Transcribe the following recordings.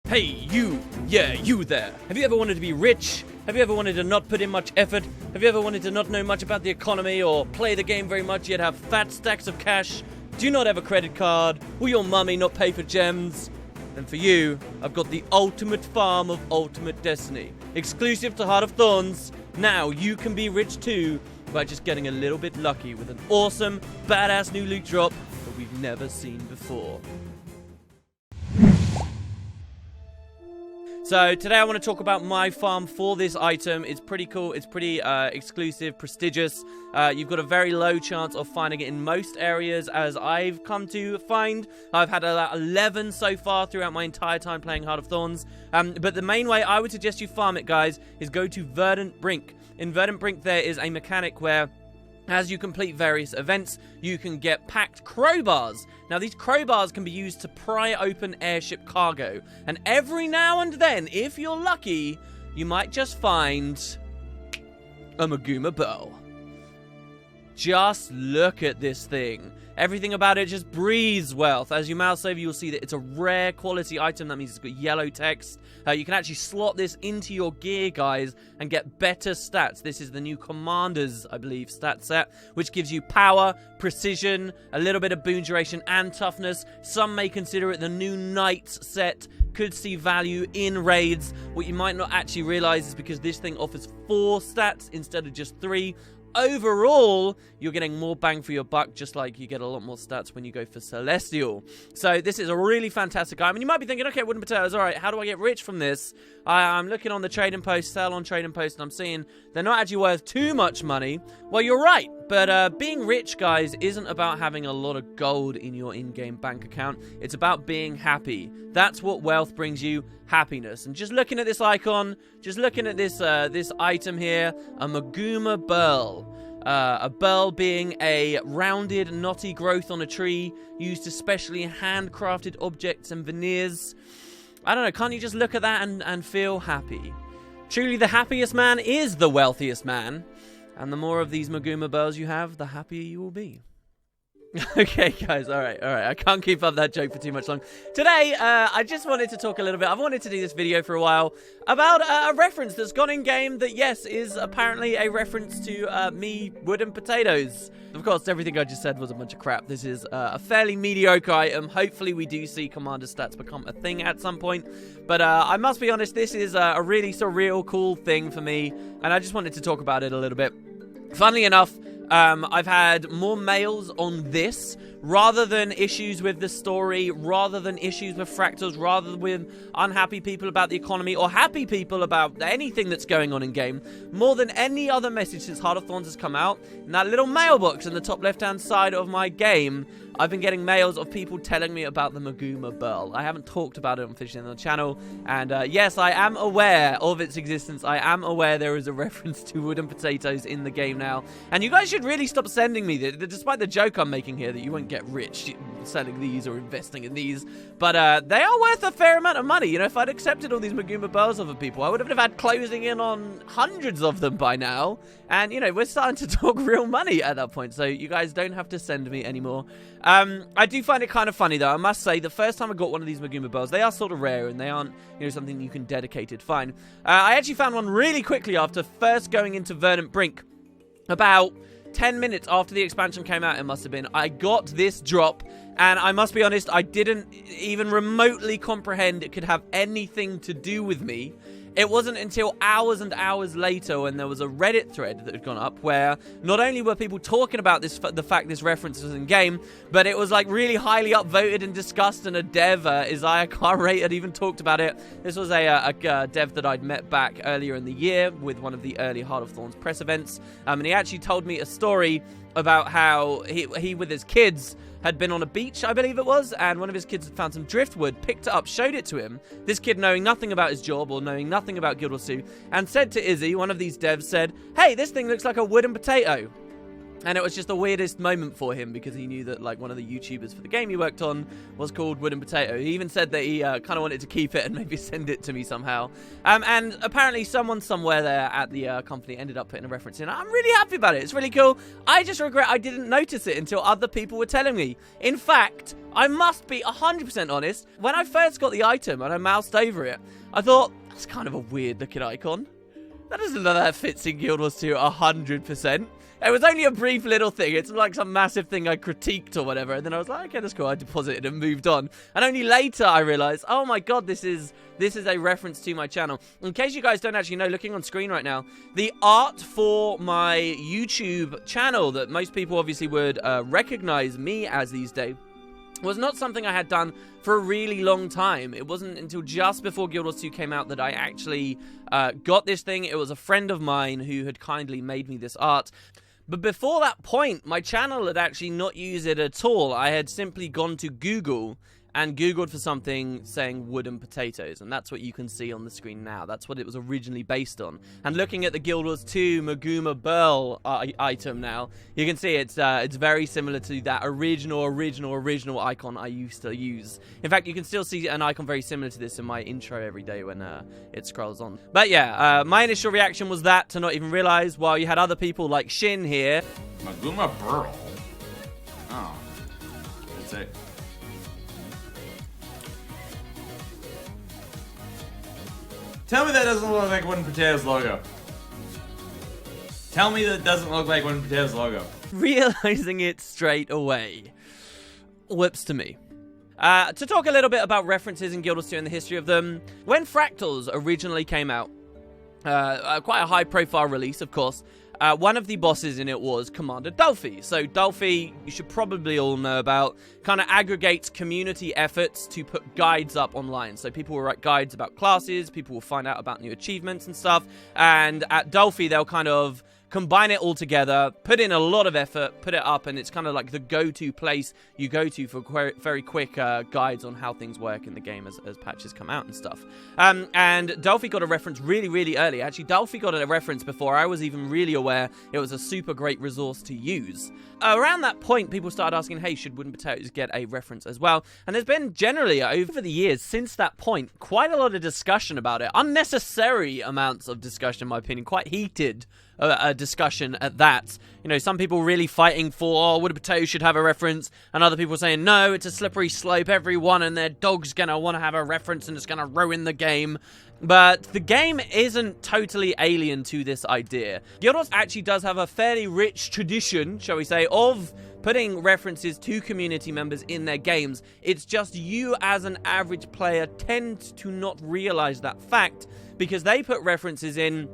Hey, you! Yeah, you there! Have you ever wanted to be rich? Have you ever wanted to not put in much effort? Have you ever wanted to not know much about the economy or play the game very much yet have fat stacks of cash? Do you not have a credit card? Will your mummy not pay for gems? Then for you, I've got the ultimate farm of ultimate destiny. Exclusive to Heart of Thorns. Now you can be rich too by just getting a little bit lucky with an awesome, badass new loot drop that we've never seen before. So today I want to talk about my farm for this item. It's pretty cool. It's pretty exclusive, prestigious. You've got a very low chance of finding it in most areas, as I've come to find. I've had 11 so far throughout my entire time playing Heart of Thorns. But the main way I would suggest you farm it, guys, is go to Verdant Brink. In Verdant Brink, there is a mechanic where, as you complete various events, you can get packed crowbars. Now, these crowbars can be used to pry open airship cargo. And every now and then, if you're lucky, you might just find a Maguma Bow. Just look at this thing. Everything about it just breathes wealth. As you mouse over, you'll see that it's a rare quality item. That means it's got yellow text. You can actually slot this into your gear, guys, and get better stats. This is the new Commander's, I believe, stat set, which gives you power, precision, a little bit of boon duration, and toughness. Some may consider it the new Knights set. Could see value in raids. What you might not actually realize is because this thing offers 4 stats instead of just 3. Overall, you're getting more bang for your buck, just like you get a lot more stats when you go for Celestial. So this is a really fantastic item. And you might be thinking, okay, wooden potatoes, all right, how do I get rich from this? I'm looking on the trading post, sell on trading post, and I'm seeing they're not actually worth too much money. Well, you're right. But being rich, guys, isn't about having a lot of gold in your in-game bank account. It's about being happy. That's what wealth brings you, happiness. And just looking at this icon, just looking at this this item here, a Maguma Burl. A burl being a rounded, knotty growth on a tree used to specially handcrafted objects and veneers. I don't know, can't you just look at that and feel happy? Truly, the happiest man is the wealthiest man. And the more of these Maguma Burls you have, the happier you will be. Okay, guys, all right. I can't keep up that joke for too much long. Today, I just wanted to talk a little bit. I've wanted to do this video for a while about a reference that's gone in-game that, yes, is apparently a reference to me, wooden potatoes. Of course, everything I just said was a bunch of crap. This is a fairly mediocre item. Hopefully, we do see Commander stats become a thing at some point. But I must be honest, this is a really surreal, cool thing for me. And I just wanted to talk about it a little bit. Funnily enough, I've had more mails on this rather than issues with the story, rather than issues with fractals, rather than with unhappy people about the economy or happy people about anything that's going on in game. More than any other message since Heart of Thorns has come out, in that little mailbox in the top left-hand side of my game, I've been getting mails of people telling me about the Maguma Burl. I haven't talked about it officially on the channel, and yes, I am aware of its existence. I am aware there is a reference to wooden potatoes in the game now, and you guys should really stop sending me this, despite the joke I'm making here that you won't get rich selling these or investing in these, but they are worth a fair amount of money. You know, if I'd accepted all these Maguma Burls of people, I would have had closing in on hundreds of them by now, and you know, we're starting to talk real money at that point, so you guys don't have to send me anymore. I do find it kind of funny, though. I must say, the first time I got one of these Maguma Burls, they are sort of rare, and they aren't, you know, something you can dedicate it. Fine. I actually found one really quickly after first going into Verdant Brink. About 10 minutes after the expansion came out, it must have been. I got this drop, and I must be honest, I didn't even remotely comprehend it could have anything to do with me. It wasn't until hours and hours later when there was a Reddit thread that had gone up where not only were people talking about this, the fact this reference was in game, but it was like really highly upvoted and discussed, and a dev, Isaiah Carrate, had even talked about it. This was a dev that I'd met back earlier in the year with one of the early Heart of Thorns press events, and he actually told me a story about how he with his kids had been on a beach, I believe it was, and one of his kids had found some driftwood, picked it up, showed it to him. This kid, knowing nothing about his job or knowing nothing about Guild Wars 2, and said to Izzy, one of these devs, said, "Hey, this thing looks like a wooden potato." And it was just the weirdest moment for him because he knew that like one of the YouTubers for the game he worked on was called Wooden Potato. He even said that he kind of wanted to keep it and maybe send it to me somehow. And apparently someone somewhere there at the company ended up putting a reference in. I'm really happy about it. It's really cool. I just regret I didn't notice it until other people were telling me. In fact, I must be 100% honest. When I first got the item and I moused over it, I thought, that's kind of a weird looking icon. That doesn't look that fits in Guild Wars 2 100%. It was only a brief little thing. It's like some massive thing I critiqued or whatever. And then I was like, okay, that's cool. I deposited and moved on. And only later I realized, oh my god, this is a reference to my channel. In case you guys don't actually know, looking on screen right now, the art for my YouTube channel that most people obviously would recognize me as these days was not something I had done for a really long time. It wasn't until just before Guild Wars 2 came out that I actually got this thing. It was a friend of mine who had kindly made me this art. But before that point, my channel had actually not used it at all. I had simply gone to Google and Googled for something saying wooden potatoes, and that's what you can see on the screen now. That's what it was originally based on. And looking at the Guild Wars 2 Maguma Burl item now, you can see it's very similar to that original icon I used to use. In fact, you can still see an icon very similar to this in my intro every day when it scrolls on. But yeah, my initial reaction was that, to not even realize, while you had other people like Shin here. Maguma Burl. Oh. That's it. Tell me that doesn't look like Wooden Potatoes logo. Tell me that doesn't look like Wooden Potatoes logo. Realizing it straight away. Whoops to me. To talk a little bit about references in Guild Wars 2 and the history of them, when Fractals originally came out, quite a high-profile release, of course, one of the bosses in it was Commander Delphi. So Delphi, you should probably all know about, kind of aggregates community efforts to put guides up online. So people will write guides about classes, people will find out about new achievements and stuff, and at Delphi they'll kind of combine it all together, put in a lot of effort, put it up, and it's kind of like the go-to place you go to for very quick guides on how things work in the game as patches come out and stuff. And Delphi got a reference really early. Actually, Delphi got a reference before I was even really aware it was a super great resource to use. Around that point, people started asking, hey, should Wooden Potatoes get a reference as well? And there's been generally, over the years, since that point, quite a lot of discussion about it. Unnecessary amounts of discussion, in my opinion. Quite heated discussion at that. You know, some people really fighting for, oh, Wooden Potatoes should have a reference, and other people saying, no, it's a slippery slope, everyone and their dog's gonna want to have a reference and it's gonna ruin the game. But the game isn't totally alien to this idea. Guild Wars actually does have a fairly rich tradition, shall we say, of putting references to community members in their games. It's just you as an average player tend to not realize that fact because they put references in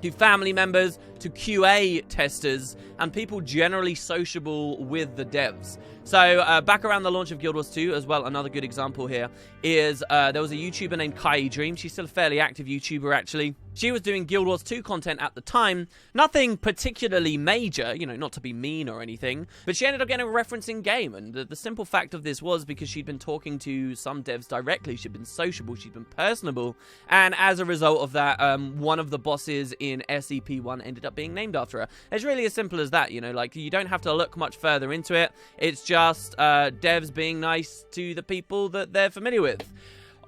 to family members, to QA testers, and people generally sociable with the devs. So back around the launch of Guild Wars 2 as well, another good example here is there was a YouTuber named Kai Dream. She's still a fairly active YouTuber actually. She was doing Guild Wars 2 content at the time. Nothing particularly major, you know, not to be mean or anything, but she ended up getting a reference in game. And the simple fact of this was because she'd been talking to some devs directly, she'd been sociable, she'd been personable, and as a result of that, one of the bosses in SCP-1 ended up being named after her. It's really as simple as that, you know, like you don't have to look much further into it. It's just devs being nice to the people that they're familiar with.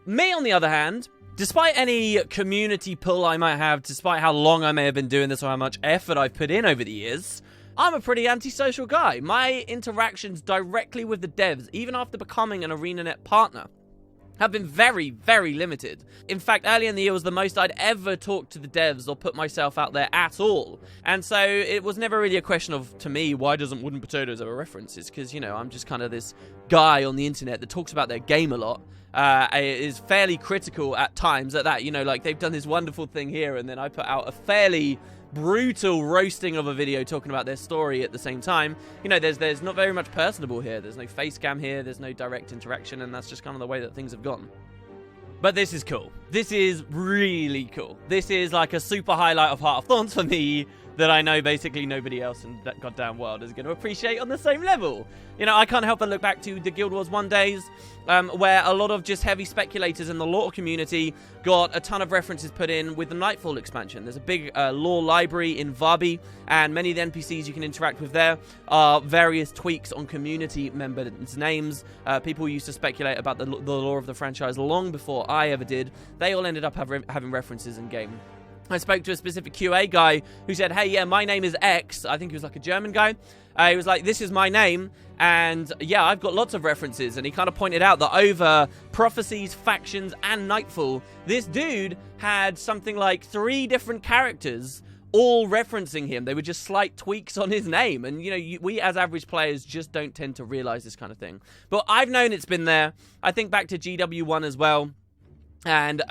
Me, on the other hand, despite any community pull I might have, despite how long I may have been doing this or how much effort I've put in over the years, I'm a pretty antisocial guy. My interactions directly with the devs, even after becoming an ArenaNet partner, have been very limited. In fact, early in the year was the most I'd ever talked to the devs or put myself out there at all. And so it was never really a question of, to me, why doesn't Wooden Potatoes have a reference? It's because, you know, I'm just kind of this guy on the internet that talks about their game a lot. Is fairly critical at times at that, you know, like they've done this wonderful thing here and then I put out a fairly brutal roasting of a video talking about their story at the same time. You know, there's not very much personable here. There's no face cam here, there's no direct interaction, and that's just kind of the way that things have gone. But this is cool. This is really cool. This is like a super highlight of Heart of Thorns for me that I know basically nobody else in that goddamn world is going to appreciate on the same level. You know, I can't help but look back to the Guild Wars 1 days, where a lot of just heavy speculators in the lore community got a ton of references put in with the Nightfall expansion. There's a big lore library in Varby, and many of the NPCs you can interact with there are various tweaks on community members' names. People used to speculate about the lore of the franchise long before I ever did. They all ended up having references in game. I spoke to a specific QA guy who said, hey, yeah, my name is X. I think he was like a German guy. He was like, this is my name. And yeah, I've got lots of references. And he kind of pointed out that over Prophecies, Factions, and Nightfall, this dude had something like 3 different characters all referencing him. They were just slight tweaks on his name. And, you know, we as average players just don't tend to realize this kind of thing. But I've known it's been there. I think back to GW1 as well. And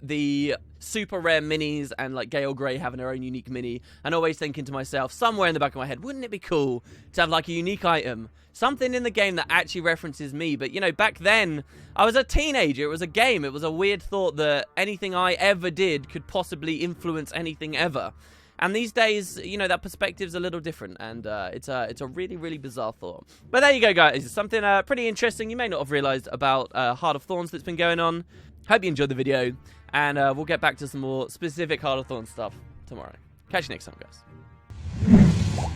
the super rare minis and like Gale Grey having her own unique mini, and always thinking to myself, somewhere in the back of my head, wouldn't it be cool to have like a unique item, something in the game that actually references me? But you know, back then I was a teenager, it was a game, it was a weird thought that anything I ever did could possibly influence anything ever. And these days, you know, that perspective's a little different, and it's a really, really bizarre thought. But there you go, guys. It's something pretty interesting you may not have realized about Heart of Thorns that's been going on. Hope you enjoyed the video, and we'll get back to some more specific Heart of Thorns stuff tomorrow. Catch you next time, guys.